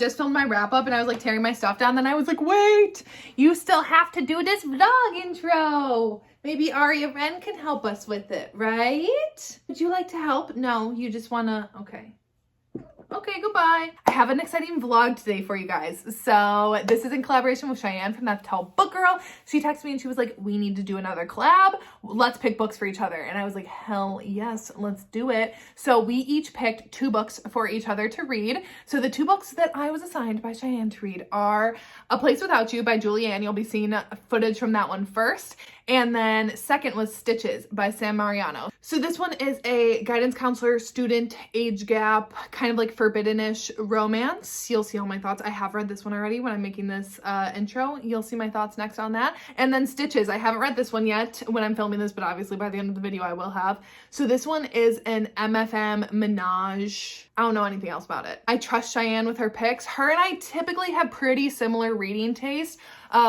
Just filmed my wrap up and I was like tearing my stuff down. Then I was like, wait, you still have to do this vlog intro. Maybe Arya Wren can help us with it, right? Would you like to help? No, you just wanna, okay. Okay, goodbye. I have an exciting vlog today for you guys. So this is in collaboration with Cheyenne from ThatTallBookGirl. She texted me and she was like, we need to do another collab. Let's pick books for each other. And I was like, hell yes, let's do it. So we each picked 2 books for each other to read. So the 2 books that I was assigned by Cheyenne to read are A Place Without You by Julianne. You'll be seeing footage from that one first. And then second was Stitches by Sam Mariano. So this one is a guidance counselor student age gap, kind of like forbidden-ish romance. You'll see all my thoughts. I have read this one already when I'm making this intro. You'll see my thoughts next on that. And then Stitches. I haven't read this one yet when I'm filming this, but obviously by the end of the video I will have. So this one is an MFM menage. I don't know anything else about it. I trust Cheyenne with her picks. Her and I typically have pretty similar reading taste.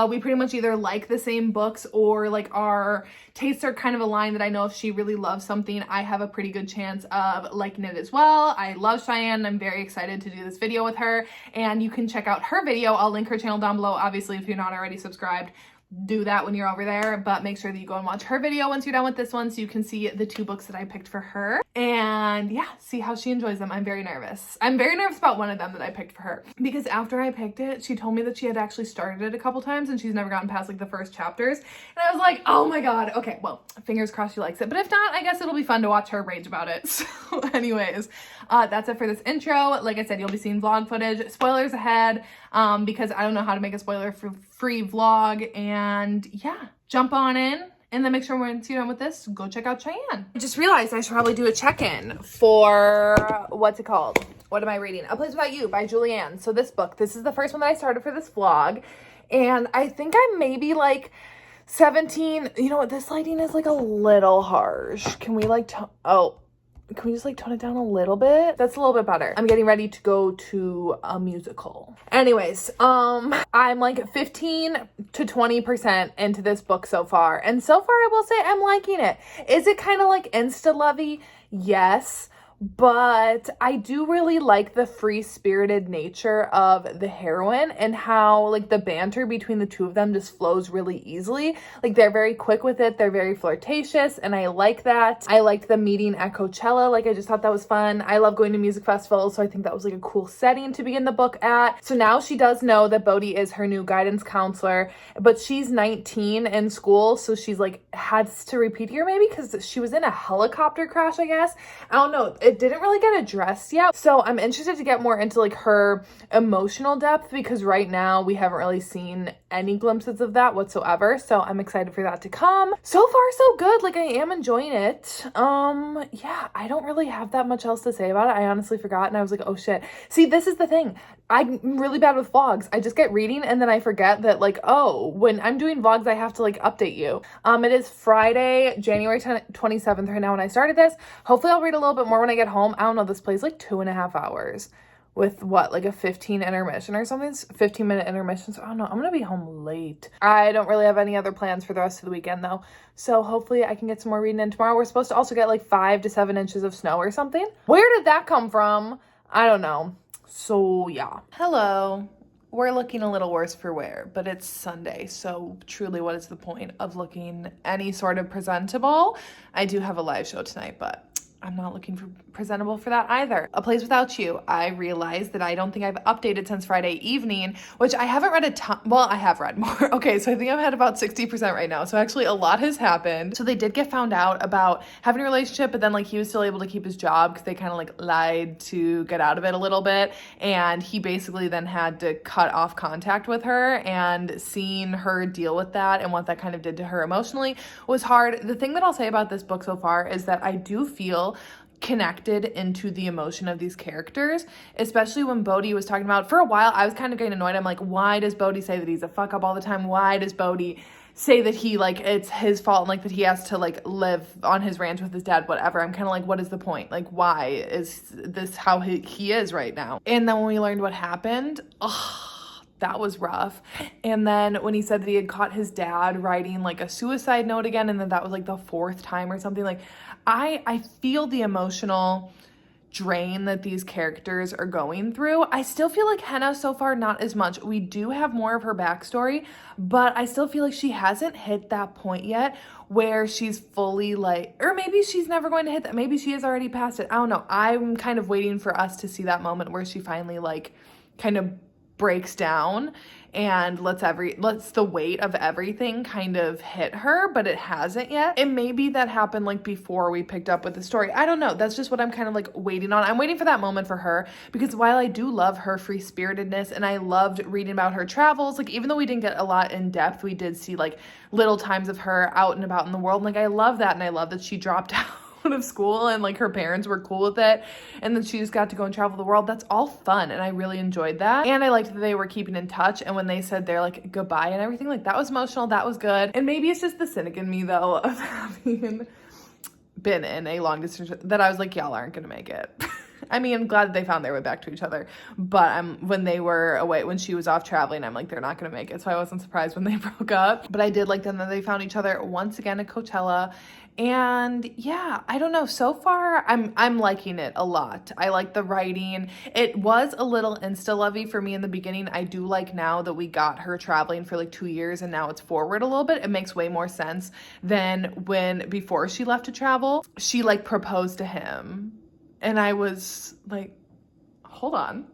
We pretty much either like the same books or like our tastes are kind of aligned, that I know if she really loves something, I have a pretty good chance of liking it as well. I love Cheyenne. I'm very excited to do this video with her, and you can check out her video. I'll link her channel down below. Obviously, if you're not already subscribed, do that when you're over there, but make sure that you go and watch her video once you're done with this one so you can see the 2 books that I picked for her. And yeah, see how she enjoys them. I'm very nervous. I'm very nervous about one of them that I picked for her, because after I picked it, she told me that she had actually started it a couple times and she's never gotten past like the first chapters. And I was like, oh my God. Okay, well, fingers crossed she likes it. But if not, I guess it'll be fun to watch her rage about it. So anyways, that's it for this intro. Like I said, you'll be seeing vlog footage. Spoilers ahead, because I don't know how to make a spoiler-free vlog. And yeah, jump on in. And then make sure once you're done with this, go check out Cheyenne. I just realized I should probably do a check-in for, what's it called? What am I reading? A Place Without You by Julianne. So this book, this is the first one that I started for this vlog. And I think I'm maybe like 17. You know what? This lighting is like a little harsh. Can we like, can we just like tone it down a little bit? That's a little bit better. I'm getting ready to go to a musical. Anyways, I'm like 15 to 20% into this book so far. And so far I will say I'm liking it. Is it kind of like insta-lovey? Yes. But I do really like the free-spirited nature of the heroine and how like the banter between the 2 of them just flows really easily. Like they're very quick with it. They're very flirtatious and I like that. I liked them meeting at Coachella. Like I just thought that was fun. I love going to music festivals, so I think that was like a cool setting to begin the book at. So now she does know that Bodhi is her new guidance counselor, but she's 19 in school, so she's like has to repeat here maybe because she was in a helicopter crash, I guess. I don't know. It didn't really get addressed yet. So I'm interested to get more into like her emotional depth, because right now we haven't really seen any glimpses of that whatsoever. So I'm excited for that to come. So far so good. Like I am enjoying it. Yeah, I don't really have that much else to say about it. I honestly forgot and I was like, oh shit. See, this is the thing. I'm really bad with vlogs. I just get reading and then I forget that like, oh, when I'm doing vlogs, I have to like update you. It is Friday, January 27th right now when I started this. Hopefully I'll read a little bit more when I get home. I don't know, this plays like 2.5 hours with what, like a 15 intermission or something, 15-minute intermission. So I don't know, I'm gonna be home late. I don't really have any other plans for the rest of the weekend though. So hopefully I can get some more reading in tomorrow. We're supposed to also get like 5 to 7 inches of snow or something. Where did that come from? I don't know. So yeah. Hello. We're looking a little worse for wear, but it's Sunday, so truly what is the point of looking any sort of presentable? I do have a live show tonight, but I'm not looking for presentable for that either. A Place Without You. I realized that I don't think I've updated since Friday evening, which I haven't read a ton. Well, I have read more. Okay, so I think I'm at about 60% right now. So actually a lot has happened. So they did get found out about having a relationship, but then like he was still able to keep his job because they kind of like lied to get out of it a little bit. And he basically then had to cut off contact with her, and seeing her deal with that and what that kind of did to her emotionally was hard. The thing that I'll say about this book so far is that I do feel connected into the emotion of these characters, especially when Bodhi was talking about, for a while I was kind of getting annoyed. I'm like, why does Bodhi say that he's a fuck up all the time? Why does Bodhi say that he like it's his fault and like that he has to like live on his ranch with his dad, whatever? I'm kind of like, what is the point? Like, why is this how he is right now? And then when we learned what happened, that was rough. And then when he said that he had caught his dad writing like a suicide note again, and then that was like the 4th time or something, like I feel the emotional drain that these characters are going through. I still feel like Henna so far not as much. We do have more of her backstory, but I still feel like she hasn't hit that point yet where she's fully like, or maybe she's never going to hit that. Maybe she has already passed it. I don't know. I'm kind of waiting for us to see that moment where she finally like kind of breaks down and lets the weight of everything kind of hit her, but it hasn't yet. And maybe that happened like before we picked up with the story. I don't know. That's just what I'm kind of like waiting on. I'm waiting for that moment for her, because while I do love her free-spiritedness and I loved reading about her travels, like even though we didn't get a lot in depth, we did see like little times of her out and about in the world. Like I love that, and I love that she dropped out of school and like her parents were cool with it, and then she just got to go and travel the world. That's all fun, and I really enjoyed that. And I liked that they were keeping in touch, and when they said their like goodbye and everything, like that was emotional. That was good. And maybe it's just the cynic in me though of having been in a long distance that I was like, y'all aren't gonna make it. I mean, I'm glad that they found their way back to each other, but when they were away, when she was off traveling, I'm like, they're not gonna make it. So I wasn't surprised when they broke up, but I did like them that they found each other once again at Coachella. And yeah, I don't know. So far, I'm liking it a lot. I like the writing. It was a little insta-lovey for me in the beginning. I do like now that we got her traveling for like 2 years and now it's forward a little bit. It makes way more sense than when before she left to travel, she like proposed to him. And I was like, hold on,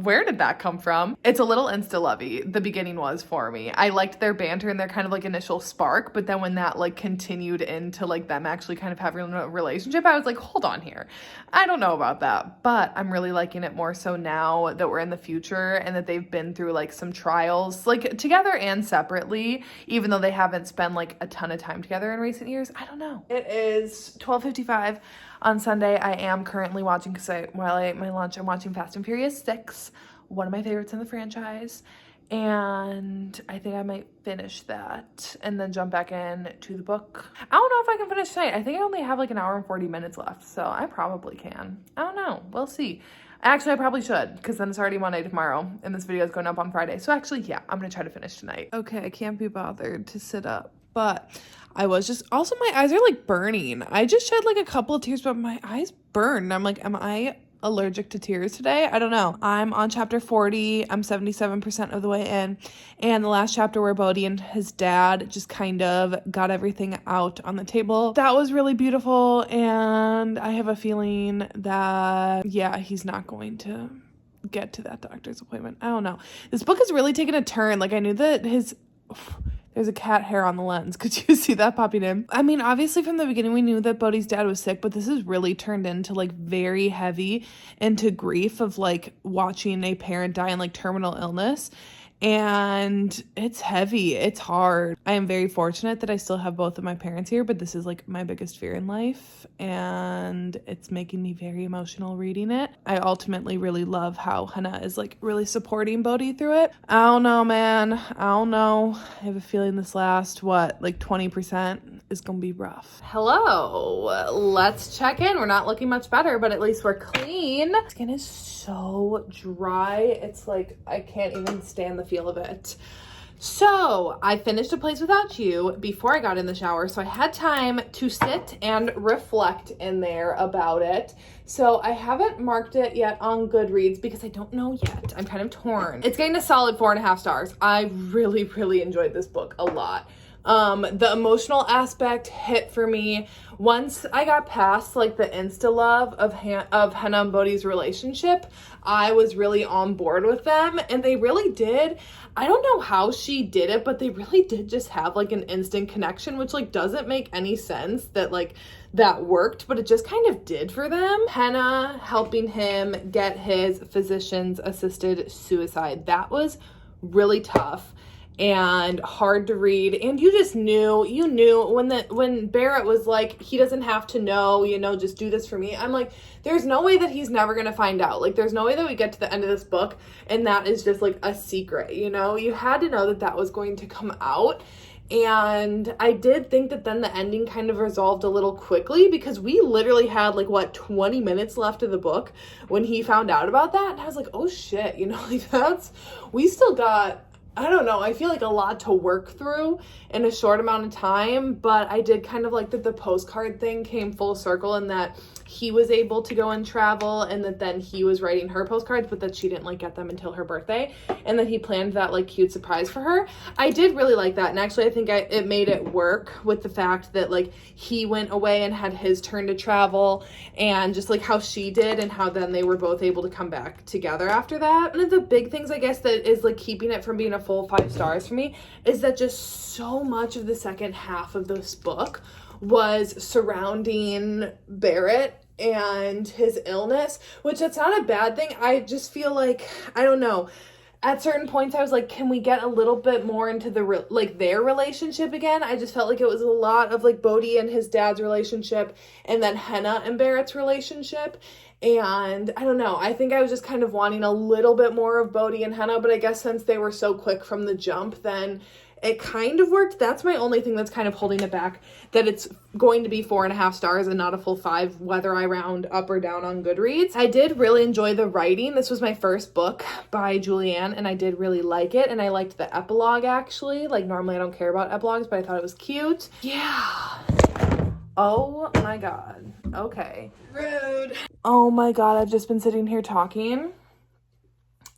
where did that come from? It's a little insta-lovey. The beginning was for me. I liked their banter and their kind of like initial spark, but then when that like continued into like them actually kind of having a relationship, I was like, hold on here. I don't know about that, but I'm really liking it more so now that we're in the future and that they've been through like some trials, like together and separately, even though they haven't spent like a ton of time together in recent years. I don't know. It is 12:55 on Sunday. I am currently watching, because while I ate my lunch, I'm watching Fast and Furious 6, one of my favorites in the franchise, and I think I might finish that and then jump back in to the book. I don't know if I can finish tonight. I think I only have like an hour and 40 minutes left, so I probably can. I don't know. We'll see. Actually, I probably should, because then it's already Monday tomorrow, and this video is going up on Friday. So actually, yeah, I'm gonna try to finish tonight. Okay, I can't be bothered to sit up, but I was just, also my eyes are like burning. I just shed like a couple of tears, but my eyes burned. I'm like, am I allergic to tears today? I don't know. I'm on chapter 40. I'm 77% of the way in. And the last chapter where Bodhi and his dad just kind of got everything out on the table. That was really beautiful. And I have a feeling that, yeah, he's not going to get to that doctor's appointment. I don't know. This book has really taken a turn. Like I knew that there's a cat hair on the lens. Could you see that popping in? I mean, obviously from the beginning, we knew that Bodhi's dad was sick, but this has really turned into like very heavy into grief of like watching a parent die in like terminal illness. And it's heavy. It's hard. I am very fortunate that I still have both of my parents here, but this is like my biggest fear in life. And it's making me very emotional reading it. I ultimately really love how Hannah is like really supporting Bodhi through it. I don't know, man. I don't know. I have a feeling this last, like 20% is gonna be rough. Hello. Let's check in. We're not looking much better, but at least we're clean. Skin is so dry. It's like, I can't even stand the feel of it. So I finished A Place Without You before I got in the shower, so I had time to sit and reflect in there about it. So I haven't marked it yet on Goodreads because I don't know yet. I'm kind of torn. It's getting a solid 4.5 stars. I really, really enjoyed this book a lot. The emotional aspect hit for me once I got past like the insta love of Hannah and Bodhi's relationship. I was really on board with them, and they really did. I don't know how she did it, but they really did just have like an instant connection, which like doesn't make any sense that like that worked, but it just kind of did for them. Hannah helping him get his physician's assisted suicide. That was really tough and hard to read, and you knew when Barrett was like, he doesn't have to know, just do this for me. I'm like, there's no way that he's never gonna find out. Like, there's no way that we get to the end of this book and that is just like a secret, you had to know that was going to come out. And I did think that then the ending kind of resolved a little quickly, because we literally had 20 minutes left of the book when he found out about that, and I was like, oh shit, we still got I don't know, I feel like a lot to work through in a short amount of time, but I did kind of like that the postcard thing came full circle and that he was able to go and travel and that then he was writing her postcards, but that she didn't like get them until her birthday and that he planned that like cute surprise for her. I did really like that, and actually I think it made it work with the fact that like he went away and had his turn to travel and just like how she did and how then they were both able to come back together after that. One of the big things I guess that is like keeping it from being a full 5 stars for me is that just so much of the second half of this book was surrounding Barrett and his illness, which that's not a bad thing. I just feel like, I don't know, at certain points I was like, can we get a little bit more into their relationship again? I just felt like it was a lot of like Bodhi and his dad's relationship and then Henna and Barrett's relationship. And I don't know, I think I was just kind of wanting a little bit more of Bodhi and Henna, but I guess since they were so quick from the jump, then it kind of worked. That's my only thing that's kind of holding it back, that it's going to be 4.5 stars and not a full 5, whether I round up or down on Goodreads. I did really enjoy the writing. This was my first book by Julianne, and I did really like it, and I liked the epilogue, actually. Like, normally I don't care about epilogues, but I thought it was cute. Yeah. Oh my god. Okay. Rude. Oh my god, I've just been sitting here talking.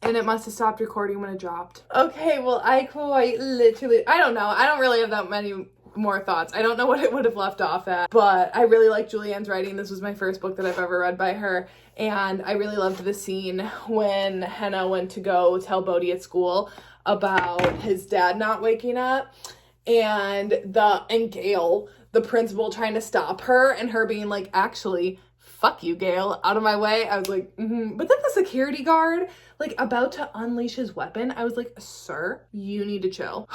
And it must have stopped recording when it dropped. Okay, well, I quite literally, I don't know. I don't really have that many more thoughts. I don't know what it would have left off at, but I really like Julianne's writing. This was my first book that I've ever read by her. And I really loved the scene when Henna went to go tell Bodhi at school about his dad not waking up. And Gail, the principal, trying to stop her and her being like, actually, fuck you, Gail, out of my way. I was like, But then the security guard, like, about to unleash his weapon, I was like, sir, you need to chill.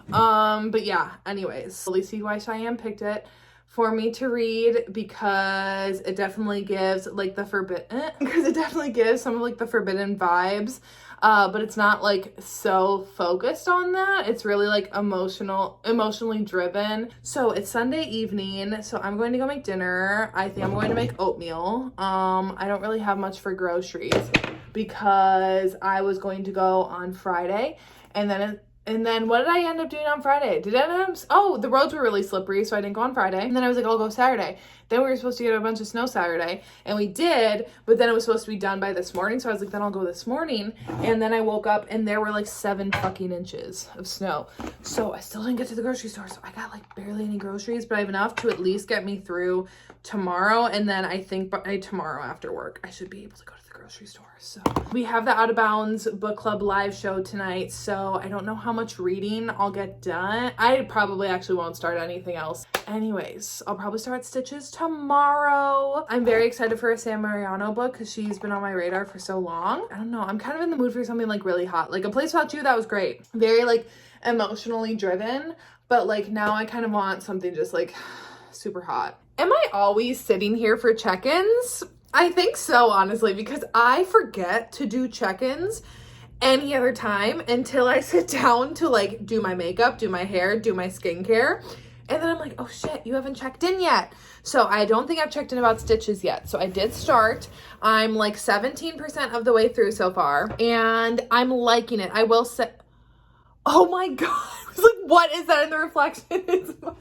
But yeah, anyways, really see why Cheyenne picked it for me to read, because it definitely gives like the forbidden, because it definitely gives some of like the forbidden vibes. But it's not like so focused on that. It's really like emotionally driven. So it's Sunday evening, so I'm going to go make dinner. I think I'm going to make oatmeal. I don't really have much for groceries because I was going to go on Friday, and then what did I end up doing on Friday? The roads were really slippery, so I didn't go on Friday. And then I was like, I'll go Saturday. Then we were supposed to get a bunch of snow Saturday, and we did, but then it was supposed to be done by this morning, so I was like, then I'll go this morning. And then I woke up, and there were like 7 fucking inches of snow. So I still didn't get to the grocery store, so I got like barely any groceries, but I have enough to at least get me through tomorrow. And then I think by tomorrow after work, I should be able to go to the grocery store. So we have the Out of Bounds book club live show tonight, so I don't know how much reading I'll get done. I probably actually won't start anything else. Anyways, I'll probably start Stitches tomorrow. I'm very excited for a San Mariano book because she's been on my radar for so long. I don't know, I'm kind of in the mood for something like really hot. Like A Place Without You, that was great. Very like emotionally driven, but like now I kind of want something just like super hot. Am I always sitting here for check-ins? I think so, honestly, because I forget to do check-ins any other time until I sit down to like do my makeup, do my hair, do my skincare. And then I'm like, oh shit, you haven't checked in yet. So I don't think I've checked in about Stitches yet. So I did start. I'm like 17% of the way through so far, and I'm liking it. I will say, oh my God. I was like, what is that in the reflection? It's my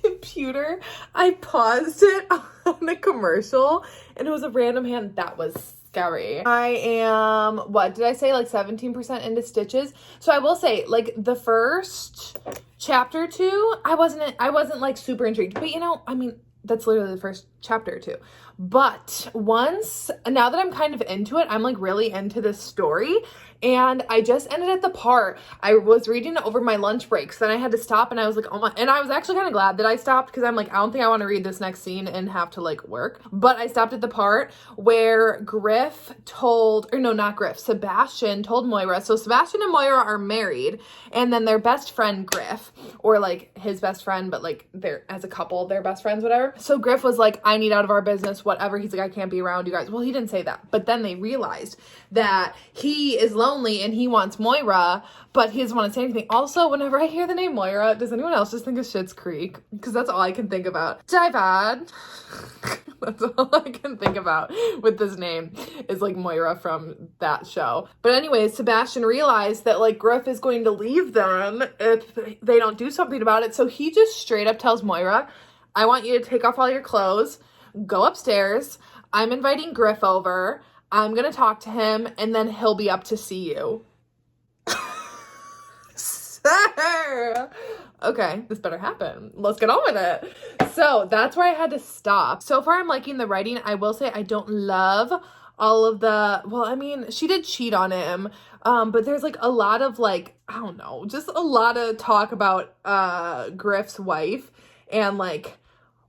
computer. I paused it on a commercial and it was a random hand. That was scary. I am, what did I say? Like 17% into Stitches. So I will say, like, the first chapter 2, I wasn't like super intrigued, but you know, I mean, that's literally the first chapter or 2. But now that I'm kind of into it, I'm like really into this story. And I just ended at the part, I was reading it over my lunch breaks, then I had to stop, and I was like, oh my, and I was actually kind of glad that I stopped, because I'm like, I don't think I want to read this next scene and have to like work. But I stopped at the part where Sebastian told Moira, so Sebastian and Moira are married, and then their best friend Griff, or like his best friend, but like they're as a couple, they're best friends, whatever. So Griff was like, I need out of our business, whatever. He's like, I can't be around you guys. Well, he didn't say that. But then they realized that he is lonely and he wants Moira, but he doesn't want to say anything. Also, whenever I hear the name Moira, does anyone else just think of Schitt's Creek? Because that's all I can think about. Divad. That's all I can think about with this name is like Moira from that show. But anyways, Sebastian realized that like Griff is going to leave them if they don't do something about it. So he just straight up tells Moira, I want you to take off all your clothes, go upstairs. I'm inviting Griff over. I'm going to talk to him and then he'll be up to see you. Sir! Okay, this better happen. Let's get on with it. So that's where I had to stop. So far, I'm liking the writing. I will say I don't love all of the, well, I mean, she did cheat on him, but there's like a lot of like, I don't know, just a lot of talk about Griff's wife and like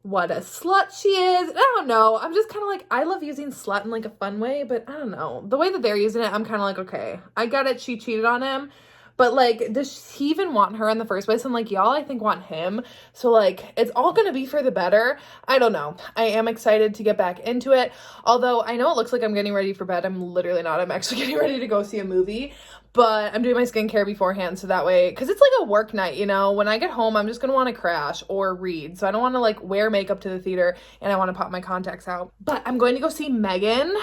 what a slut she is. I don't know. I'm just kind of like, I love using slut in like a fun way, but I don't know. The way that they're using it, I'm kind of like, okay, I get it. She cheated on him. But, like, does he even want her in the first place? And, like, y'all, I think, want him. So, like, it's all going to be for the better. I don't know. I am excited to get back into it. Although, I know it looks like I'm getting ready for bed. I'm literally not. I'm actually getting ready to go see a movie. But I'm doing my skincare beforehand. So that way, because it's like a work night, you know. When I get home, I'm just going to want to crash or read. So I don't want to, like, wear makeup to the theater. And I want to pop my contacts out. But I'm going to go see Megan.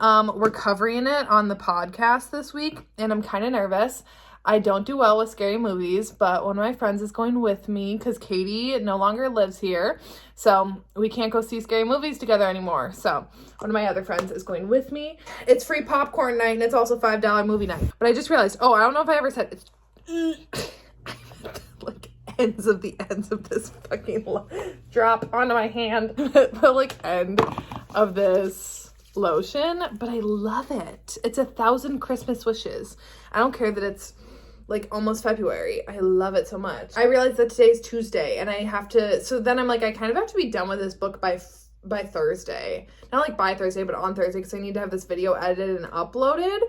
We're covering it on the podcast this week. And I'm kind of nervous. I don't do well with scary movies, but one of my friends is going with me because Katie no longer lives here. So we can't go see scary movies together anymore. So one of my other friends is going with me. It's free popcorn night and it's also $5 movie night. But I just realized, I don't know if I ever said it's like ends of this fucking drop onto my hand. The like end of this lotion, but I love it. It's 1,000 Christmas wishes. I don't care that it's like almost February. I love it so much. I realized that today's Tuesday and I have to, so then I'm like, I kind of have to be done with this book by Thursday. Not like by Thursday, but on Thursday because I need to have this video edited and uploaded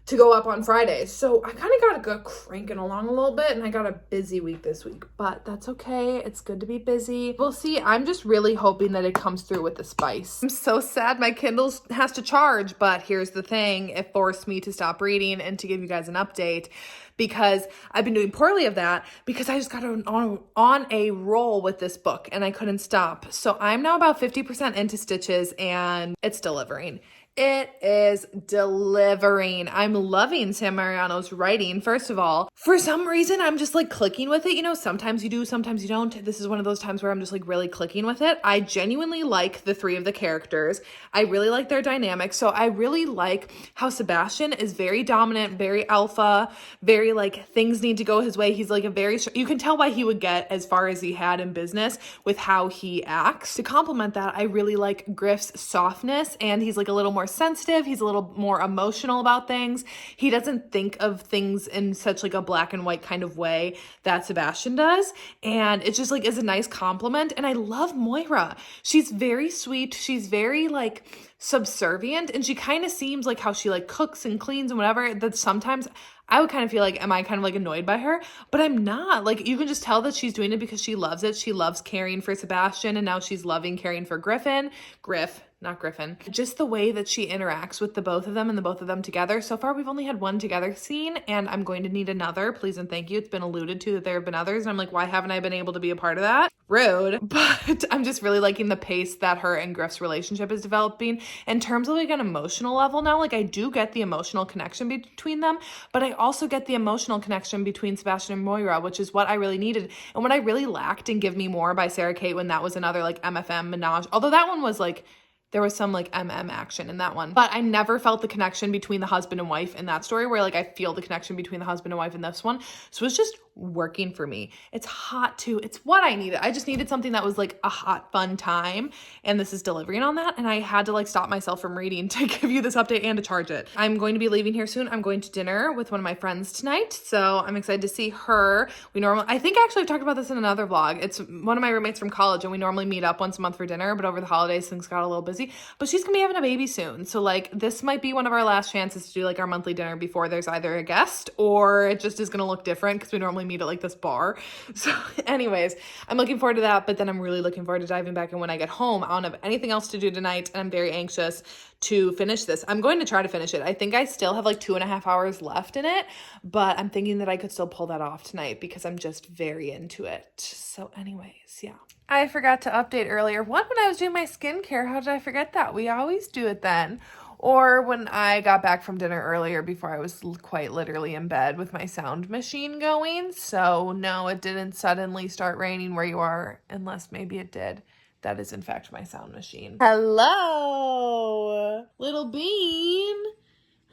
to go up on Friday. So I kind of got to go cranking along a little bit and I got a busy week this week, but that's okay. It's good to be busy. We'll see. I'm just really hoping that it comes through with the spice. I'm so sad my Kindle has to charge, but here's the thing. It forced me to stop reading and to give you guys an update because I've been doing poorly of that because I just got on a roll with this book and I couldn't stop. So I'm now about 50% into Stitches and it's delivering. It is delivering. I'm loving Sam Mariano's writing. First of all, for some reason, I'm just like clicking with it. You know, sometimes you do, sometimes you don't. This is one of those times where I'm just like really clicking with it. I genuinely like the three of the characters. I really like their dynamics. So I really like how Sebastian is very dominant, very alpha, very like things need to go his way. He's like you can tell why he would get as far as he had in business with how he acts. To complement that, I really like Griff's softness and he's like a little more sensitive. He's a little more emotional about things. He doesn't think of things in such like a black and white kind of way that Sebastian does. And it just like is a nice compliment. And I love Moira. She's very sweet. She's very like subservient and she kind of seems like how she like cooks and cleans and whatever, that sometimes I would kind of feel like, am I kind of like annoyed by her? But I'm not. Like, you can just tell that she's doing it because she loves it. She loves caring for Sebastian and now she's loving caring for Griff, not Griffin. Just the way that she interacts with the both of them and the both of them together. So far, we've only had one together scene and I'm going to need another. Please and thank you. It's been alluded to that there have been others. And I'm like, why haven't I been able to be a part of that? Rude. But I'm just really liking the pace that her and Griff's relationship is developing in terms of like an emotional level now. Like I do get the emotional connection between them, but I also get the emotional connection between Sebastian and Moira, which is what I really needed. And what I really lacked in Give Me More by Sarah Kate when that was another like MFM menage, although that one was like, there was some like action in that one, but I never felt the connection between the husband and wife in that story where like I feel the connection between the husband and wife in this one. So it's just working for me. It's hot too. It's what I needed. I just needed something that was like a hot, fun time. And this is delivering on that. And I had to like stop myself from reading to give you this update and to charge it. I'm going to be leaving here soon. I'm going to dinner with one of my friends tonight. So I'm excited to see her. I think actually I've talked about this in another vlog. It's one of my roommates from college and we normally meet up once a month for dinner, but over the holidays things got a little busy. But she's gonna be having a baby soon. So like this might be one of our last chances to do like our monthly dinner before there's either a guest or it just is gonna look different because we normally meet at like this bar. So anyways, I'm looking forward to that, but then I'm really looking forward to diving back in when I get home. I don't have anything else to do tonight, and I'm very anxious to finish this. I'm going to try to finish it. I think I still have like 2.5 hours left in it, but I'm thinking that I could still pull that off tonight because I'm just very into it. So anyways, yeah. I forgot to update earlier. When I was doing my skincare, how did I forget that? We always do it then. Or when I got back from dinner earlier before I was quite literally in bed with my sound machine going. So no, it didn't suddenly start raining where you are, unless maybe it did. That is in fact my sound machine. Hello, little bean.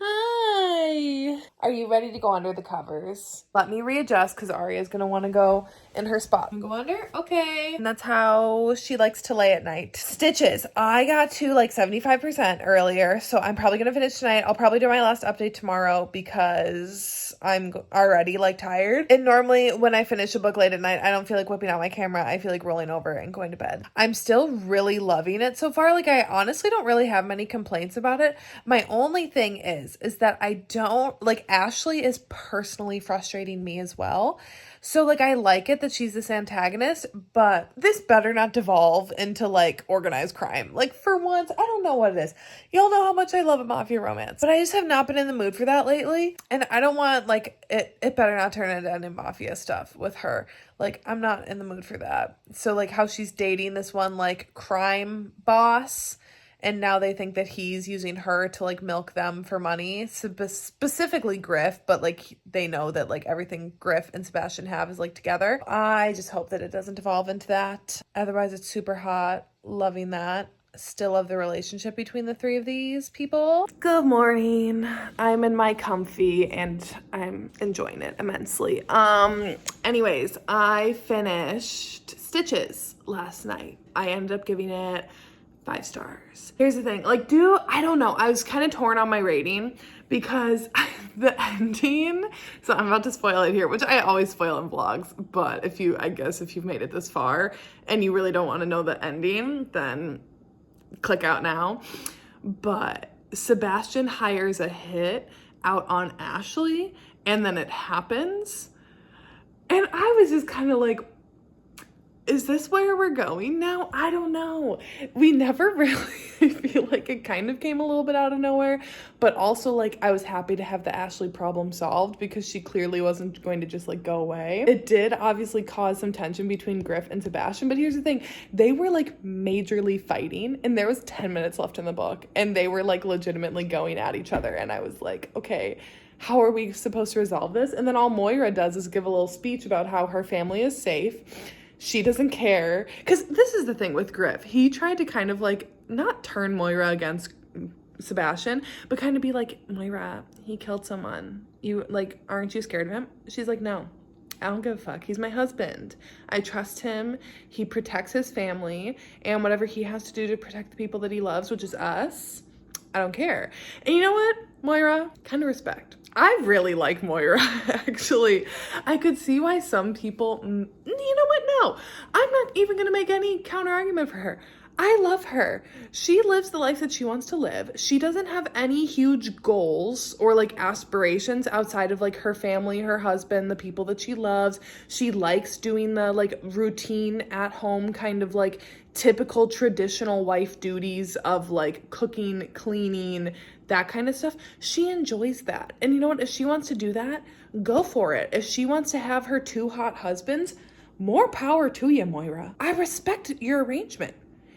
Hi. Are you ready to go under the covers? Let me readjust because Arya's going to want to go in her spot. Go under? Okay. And that's how she likes to lay at night. Stitches. I got to like 75% earlier, so I'm probably going to finish tonight. I'll probably do my last update tomorrow because I'm already like tired. And normally when I finish a book late at night, I don't feel like whipping out my camera. I feel like rolling over and going to bed. I'm still really loving it so far. Like I honestly don't really have many complaints about it. My only thing is that I don't like Ashley is personally frustrating me as well. So like I like it that she's this antagonist, but this better not devolve into like organized crime. Like for once, I don't know what it is. Y'all know how much I love a mafia romance, but I just have not been in the mood for that lately. And I don't want like it better not turn into any mafia stuff with her. Like I'm not in the mood for that. So like how she's dating this one like crime boss, and now they think that he's using her to like milk them for money, specifically Griff, but like they know that like everything Griff and Sebastian have is like together. I just hope that it doesn't devolve into that. Otherwise it's super hot. Loving that. Still love the relationship between the three of these people. Good morning. I'm in my comfy and I'm enjoying it immensely. Anyways, I finished Stitches last night. I ended up giving it 5 stars. Here's the thing, like, I don't know. I was kind of torn on my rating because the ending, so I'm about to spoil it here, which I always spoil in vlogs, but I guess if you've made it this far and you really don't want to know the ending, then click out now. But Sebastian hires a hit out on Ashley and then it happens. And I was just kind of like, is this where we're going now? I don't know. We never really, I feel like it kind of came a little bit out of nowhere, but also like I was happy to have the Ashley problem solved because she clearly wasn't going to just like go away. It did obviously cause some tension between Griff and Sebastian, but here's the thing. They were like majorly fighting and there was 10 minutes left in the book and they were like legitimately going at each other. And I was like, okay, how are we supposed to resolve this? And then all Moira does is give a little speech about how her family is safe. She doesn't care. Because this is the thing with Griff. He tried to kind of like not turn Moira against Sebastian, but kind of be like, Moira, he killed someone. You like, aren't you scared of him? She's like, no, I don't give a fuck. He's my husband. I trust him. He protects his family and whatever he has to do to protect the people that he loves, which is us, I don't care. And you know what, Moira? Kind of respect. I really like Moira, actually. I could see why some people, you know what? No, I'm not even going to make any counter argument for her. I love her. She lives the life that she wants to live. She doesn't have any huge goals or like aspirations outside of like her family, her husband, the people that she loves. She likes doing the like routine at home kind of like typical traditional wife duties of like cooking, cleaning, that kind of stuff. She enjoys that. And you know what? If she wants to do that, go for it. If she wants to have her 2 hot husbands, more power to you, Moira. I respect your arrangement.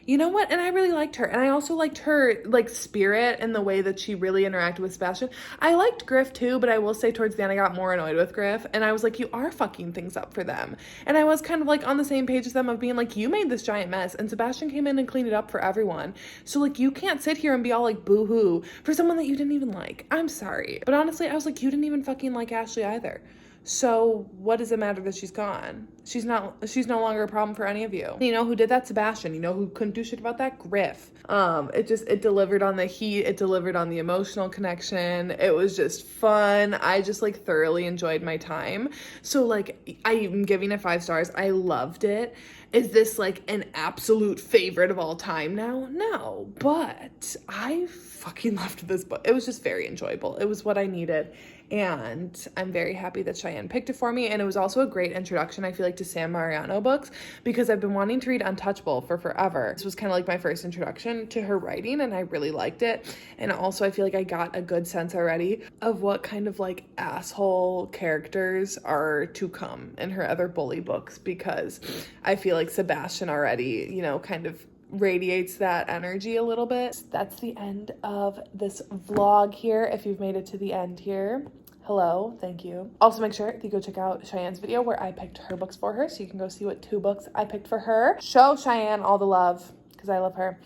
You know what? And I really liked her. And I also liked her like spirit and the way that she really interacted with Sebastian. I liked Griff too, but I will say towards the end I got more annoyed with Griff. And I was like, you are fucking things up for them. And I was kind of like on the same page as them of being like, you made this giant mess and Sebastian came in and cleaned it up for everyone. So like you can't sit here and be all like boo-hoo for someone that you didn't even like. I'm sorry. But honestly, I was like, you didn't even fucking like Ashley either. So what does it matter that she's gone? She's no longer a problem for any of you. You know who did that? Sebastian. You know who couldn't do shit about that? Griff. It delivered on the heat. It delivered on the emotional connection. It was just fun. I just like thoroughly enjoyed my time. So like I'm giving it 5 stars. I loved it. Is this like an absolute favorite of all time now? No, but I fucking loved this book. It was just very enjoyable. It was what I needed. and I'm very happy that Cheyenne picked it for me. And it was also a great introduction, I feel like, to Sam Mariano books, because I've been wanting to read Untouchable for forever. This was kind of like my first introduction to her writing, and I really liked it. And also I feel like I got a good sense already of what kind of like asshole characters are to come in her other bully books, because I feel like Sebastian already, you know, kind of radiates that energy a little bit. That's the end of this vlog here. If you've made it to the end here, hello, thank you. Also, make sure that you go check out Cheyenne's video where I picked her books for her, so you can go see what 2 books I picked for her. Show Cheyenne all the love, because I love her.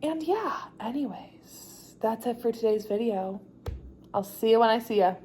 And yeah, anyways, that's it for today's video. I'll see you when I see you.